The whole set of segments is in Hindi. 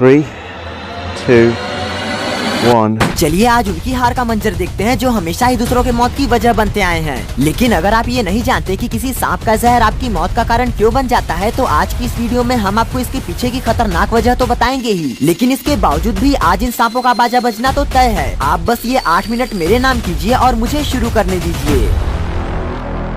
3, 2, 1। चलिए आज उनकी हार का मंजर देखते हैं जो हमेशा ही दूसरों के मौत की वजह बनते आए हैं। लेकिन अगर आप ये नहीं जानते कि किसी सांप का जहर आपकी मौत का कारण क्यों बन जाता है, तो आज की इस वीडियो में हम आपको इसके पीछे की खतरनाक वजह तो बताएंगे ही, लेकिन इसके बावजूद भी आज इन सांपों का बाजा बजना तो तय है। आप बस ये 8 मिनट मेरे नाम कीजिए और मुझे शुरू करने दीजिए।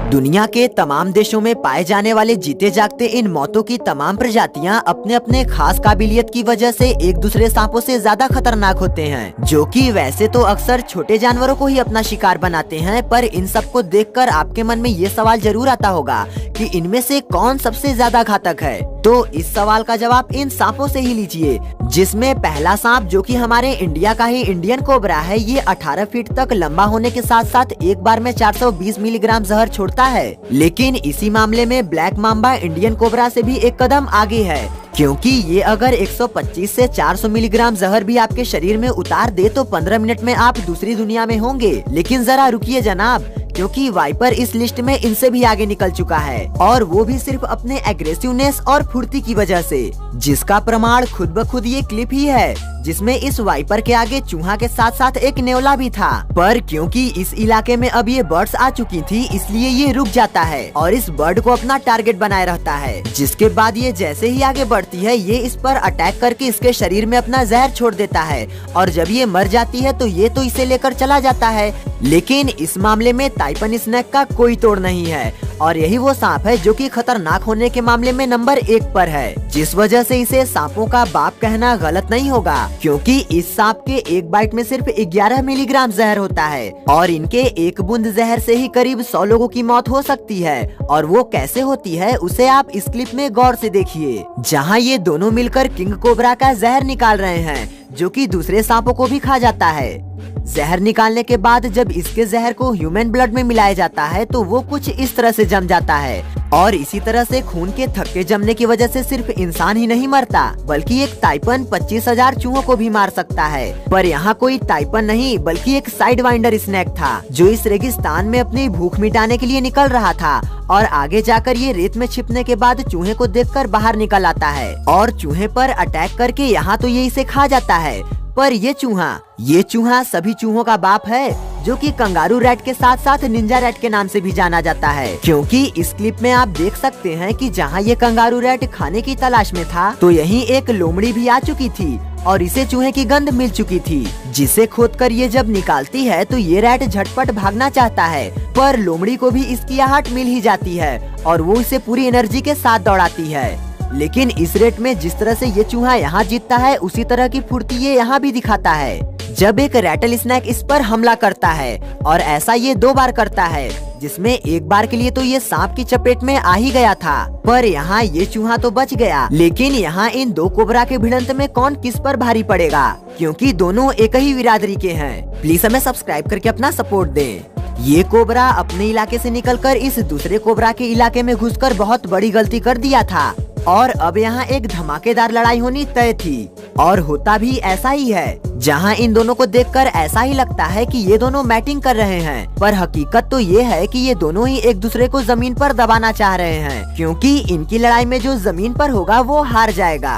दुनिया के तमाम देशों में पाए जाने वाले जीते जागते इन मौतों की तमाम प्रजातियां अपने अपने खास काबिलियत की वजह से एक दूसरे सांपों से ज्यादा खतरनाक होते हैं, जो कि वैसे तो अक्सर छोटे जानवरों को ही अपना शिकार बनाते हैं। पर इन सबको देखकर आपके मन में ये सवाल जरूर आता होगा कि इनमें से कौन सबसे ज्यादा घातक है। तो इस सवाल का जवाब इन सांपों से ही लीजिए, जिसमें पहला सांप जो कि हमारे इंडिया का ही इंडियन कोबरा है, ये 18 फीट तक लंबा होने के साथ साथ एक बार में 420 मिलीग्राम जहर छोड़ता है। लेकिन इसी मामले में ब्लैक मांबा इंडियन कोबरा से भी एक कदम आगे है, क्योंकि ये अगर 125 से 400 मिलीग्राम जहर भी आपके शरीर में उतार दे तो 15 मिनट में आप दूसरी दुनिया में होंगे। लेकिन जरा रुकिए जनाब, क्योंकि वाइपर इस लिस्ट में इनसे भी आगे निकल चुका है, और वो भी सिर्फ अपने एग्रेसिवनेस और फुर्ती की वजह से, जिसका प्रमाण खुद ब खुद ये क्लिप ही है, जिसमें इस वाइपर के आगे चूहा के साथ साथ एक नेवला भी था। पर क्योंकि इस इलाके में अब ये बर्ड्स आ चुकी थी, इसलिए ये रुक जाता है और इस बर्ड को अपना टारगेट बनाए रहता है, जिसके बाद ये जैसे ही आगे बढ़ती है, ये इस पर अटैक करके इसके शरीर में अपना जहर छोड़ देता है, और जब ये मर जाती है तो ये तो इसे लेकर चला जाता है। लेकिन इस मामले में ताइपन स्नेक का कोई तोड़ नहीं है, और यही वो सांप है जो कि खतरनाक होने के मामले में नंबर 1 पर है, जिस वजह से इसे सांपों का बाप कहना गलत नहीं होगा, क्योंकि इस सांप के एक बाइट में सिर्फ 11 मिलीग्राम जहर होता है, और इनके एक बूंद जहर से ही करीब 100 लोगों की मौत हो सकती है। और वो कैसे होती है उसे आप इस क्लिप में गौर से देखिए, जहाँ ये दोनों मिलकर किंग कोबरा का जहर निकाल रहे हैं, जो कि दूसरे सांपों को भी खा जाता है। जहर निकालने के बाद जब इसके जहर को ह्यूमन ब्लड में मिलाया जाता है तो वो कुछ इस तरह से जम जाता है, और इसी तरह से खून के थक्के जमने की वजह से सिर्फ इंसान ही नहीं मरता, बल्कि एक ताइपन 25,000 चूहों को भी मार सकता है। पर यहाँ कोई ताइपन नहीं, बल्कि एक साइड वाइंडर स्नेक था, जो इस रेगिस्तान में अपनी भूख मिटाने के लिए निकल रहा था, और आगे जाकर ये रेत में छिपने के बाद चूहे को देखकर बाहर निकल आता है, और चूहे पर अटैक करके यहाँ तो ये इसे खा जाता है। पर ये चूहा सभी चूहों का बाप है, जो कि कंगारू रैट के साथ साथ निंजा रैट के नाम से भी जाना जाता है, क्योंकि इस क्लिप में आप देख सकते हैं कि जहाँ ये कंगारू रैट खाने की तलाश में था, तो यहीं एक लोमड़ी भी आ चुकी थी और इसे चूहे की गंध मिल चुकी थी, जिसे खोदकर ये जब निकालती है तो ये रैट झटपट भागना चाहता है, पर लोमड़ी को भी इसकी आहट मिल ही जाती है और वो इसे पूरी एनर्जी के साथ दौड़ाती है। लेकिन इस रेट में जिस तरह से ये चूहा यहाँ जीतता है, उसी तरह की फुर्ती ये यहाँ भी दिखाता है, जब एक रैटल स्नेक इस पर हमला करता है, और ऐसा ये 2 बार करता है, जिसमें एक बार के लिए तो ये सांप की चपेट में आ ही गया था, पर यहाँ ये चूहा तो बच गया। लेकिन यहाँ इन 2 कोबरा के भिड़ंत में कौन किस पर भारी पड़ेगा, क्योंकि दोनों एक ही बिरादरी के हैं। प्लीज हमें सब्सक्राइब करके अपना सपोर्ट दें। ये कोबरा अपने इलाके से निकलकर इस दूसरे कोबरा के इलाके में घुसकर बहुत बड़ी गलती कर दिया था, और अब यहाँ एक धमाकेदार लड़ाई होनी तय थी, और होता भी ऐसा ही है, जहाँ इन दोनों को देखकर ऐसा ही लगता है कि ये दोनों मैटिंग कर रहे हैं, पर हकीकत तो ये है कि ये दोनों ही एक दूसरे को जमीन पर दबाना चाह रहे हैं, क्योंकि इनकी लड़ाई में जो जमीन पर होगा वो हार जाएगा।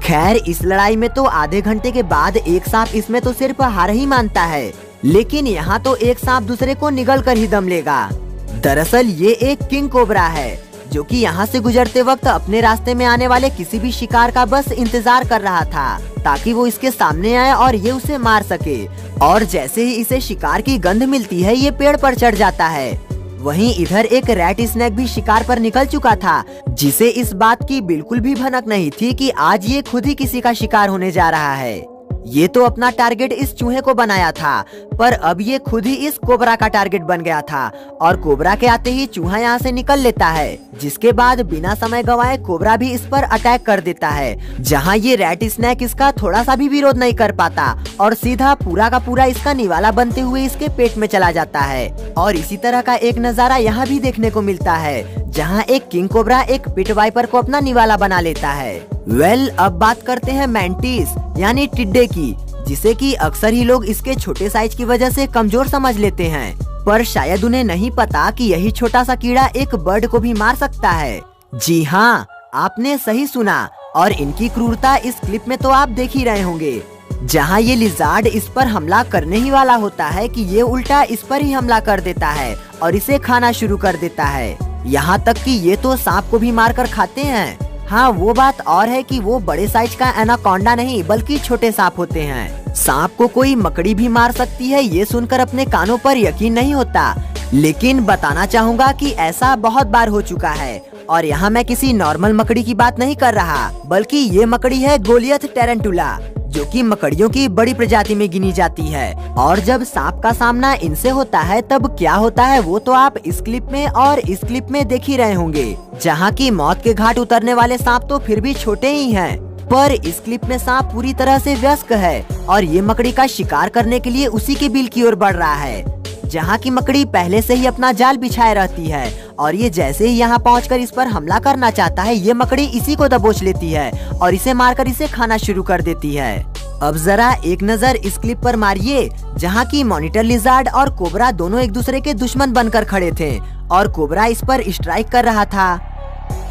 खैर, इस लड़ाई में तो आधे घंटे के बाद एक सांप इसमें तो सिर्फ हार ही मानता है, लेकिन यहाँ तो एक सांप दूसरे को निगल कर ही दम लेगा। दरअसल ये एक किंग कोबरा है, जो कि यहाँ से गुजरते वक्त अपने रास्ते में आने वाले किसी भी शिकार का बस इंतजार कर रहा था, ताकि वो इसके सामने आए और ये उसे मार सके। और जैसे ही इसे शिकार की गंध मिलती है, ये पेड़ पर चढ़ जाता है। वहीं इधर एक रैट स्नेक भी शिकार पर निकल चुका था, जिसे इस बात की बिल्कुल भी भनक नहीं थी कि आज ये खुद ही किसी का शिकार होने जा रहा है। ये तो अपना टारगेट इस चूहे को बनाया था, पर अब ये खुद ही इस कोबरा का टारगेट बन गया था, और कोबरा के आते ही चूहा यहाँ से निकल लेता है, जिसके बाद बिना समय गंवाए कोबरा भी इस पर अटैक कर देता है, जहाँ ये रैट स्नेक इसका थोड़ा सा भी विरोध नहीं कर पाता, और सीधा पूरा का पूरा इसका निवाला बनते हुए इसके पेट में चला जाता है। और इसी तरह का एक नजारा यहाँ भी देखने को मिलता है, जहाँ एक किंग कोबरा एक पिट वाइपर को अपना निवाला बना लेता है। अब बात करते हैं मैंटिस यानी टिड्डे की, जिसे कि अक्सर ही लोग इसके छोटे साइज की वजह से कमजोर समझ लेते हैं, पर शायद उन्हें नहीं पता कि यही छोटा सा कीड़ा एक बर्ड को भी मार सकता है। जी हाँ, आपने सही सुना, और इनकी क्रूरता इस क्लिप में तो आप देख ही रहे होंगे। जहां ये लिजार्ड इस पर हमला करने ही वाला होता है कि ये उल्टा इस पर ही हमला कर देता है और इसे खाना शुरू कर देता है। यहाँ तक कि ये तो सांप को भी मारकर खाते हैं। हाँ, वो बात और है कि वो बड़े साइज का एनाकोंडा नहीं बल्कि छोटे सांप होते हैं। सांप को कोई मकड़ी भी मार सकती है, ये सुनकर अपने कानों पर यकीन नहीं होता, लेकिन बताना चाहूँगा कि ऐसा बहुत बार हो चुका है। और यहाँ मैं किसी नॉर्मल मकड़ी की बात नहीं कर रहा, बल्कि ये मकड़ी है गोलियथ टेरेंटुला, जो कि मकड़ियों की बड़ी प्रजाति में गिनी जाती है। और जब सांप का सामना इनसे होता है तब क्या होता है वो तो आप इस क्लिप में और इस क्लिप में देख ही रहे होंगे, जहाँ की मौत के घाट उतरने वाले सांप तो फिर भी छोटे ही हैं, पर इस क्लिप में सांप पूरी तरह से वयस्क है और ये मकड़ी का शिकार करने के लिए उसी के बिल की ओर बढ़ रहा है, जहाँ की मकड़ी पहले से ही अपना जाल बिछाए रहती है और ये जैसे ही यहाँ पहुँचकर इस पर हमला करना चाहता है, ये मकड़ी इसी को दबोच लेती है और इसे मारकर इसे खाना शुरू कर देती है। अब जरा एक नजर इस क्लिप पर मारिए, जहाँ की मॉनिटर लिजार्ड और कोबरा दोनों एक दूसरे के दुश्मन बनकर खड़े थे और कोबरा इस पर स्ट्राइक कर रहा था,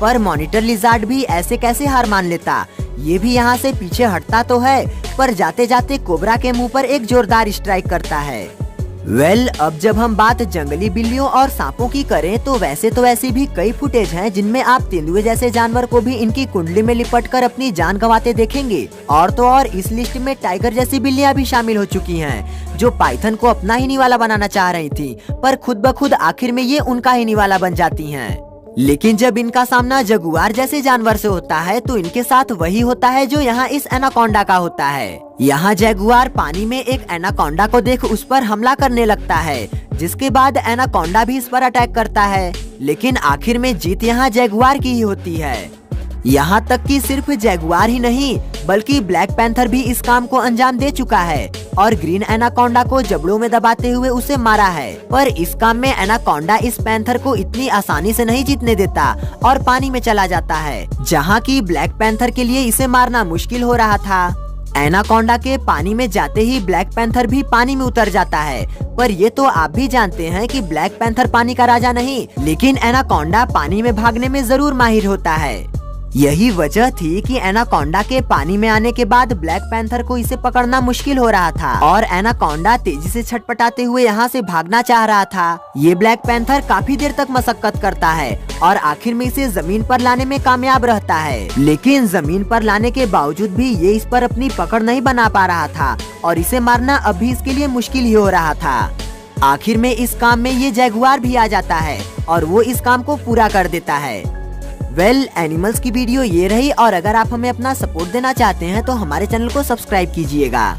पर मॉनिटर लिजार्ड भी ऐसे कैसे हार मान लेता। ये भी यहाँ से पीछे हटता तो है, पर जाते जाते कोबरा के मुंह पर एक जोरदार स्ट्राइक करता है। अब जब हम बात जंगली बिल्लियों और सांपों की करें तो वैसे तो ऐसी भी कई फुटेज हैं जिनमें आप तेंदुए जैसे जानवर को भी इनकी कुंडली में लिपटकर अपनी जान गंवाते देखेंगे। और तो और इस लिस्ट में टाइगर जैसी बिल्लियां भी शामिल हो चुकी हैं, जो पाइथन को अपना ही निवाला बनाना चाह रही थी, पर खुद ब खुद आखिर में ये उनका ही निवाला बन जाती हैं। लेकिन जब इनका सामना जगुआर जैसे जानवर से होता है तो इनके साथ वही होता है जो यहाँ इस एनाकोंडा का होता है। यहाँ जगुआर पानी में एक एनाकोंडा को देख उस पर हमला करने लगता है, जिसके बाद एनाकोंडा भी इस पर अटैक करता है, लेकिन आखिर में जीत यहाँ जगुआर की ही होती है। यहाँ तक कि सिर्फ जगुआर ही नहीं बल्कि ब्लैक पैंथर भी इस काम को अंजाम दे चुका है और ग्रीन एनाकोंडा को जबड़ों में दबाते हुए उसे मारा है। पर इस काम में एनाकोंडा इस पैंथर को इतनी आसानी से नहीं जीतने देता और पानी में चला जाता है, जहाँ की ब्लैक पैंथर के लिए इसे मारना मुश्किल हो रहा था। एनाकोंडा के पानी में जाते ही ब्लैक पैंथर भी पानी में उतर जाता है, पर ये तो आप भी जानते हैं कि ब्लैक पैंथर पानी का राजा नहीं, लेकिन एनाकोंडा पानी में भागने में जरूर माहिर होता है। यही वजह थी कि एनाकोंडा के पानी में आने के बाद ब्लैक पैंथर को इसे पकड़ना मुश्किल हो रहा था और एनाकोंडा तेजी से छटपटाते हुए यहाँ से भागना चाह रहा था। ये ब्लैक पैंथर काफी देर तक मशक्कत करता है और आखिर में इसे जमीन पर लाने में कामयाब रहता है, लेकिन जमीन पर लाने के बावजूद भी ये इस पर अपनी पकड़ नहीं बना पा रहा था और इसे मारना अब भी इसके लिए मुश्किल ही हो रहा था। आखिर में इस काम में ये जगुआर भी आ जाता है और वो इस काम को पूरा कर देता है। एनिमल्स की वीडियो ये रही, और अगर आप हमें अपना सपोर्ट देना चाहते हैं तो हमारे चैनल को सब्सक्राइब कीजिएगा।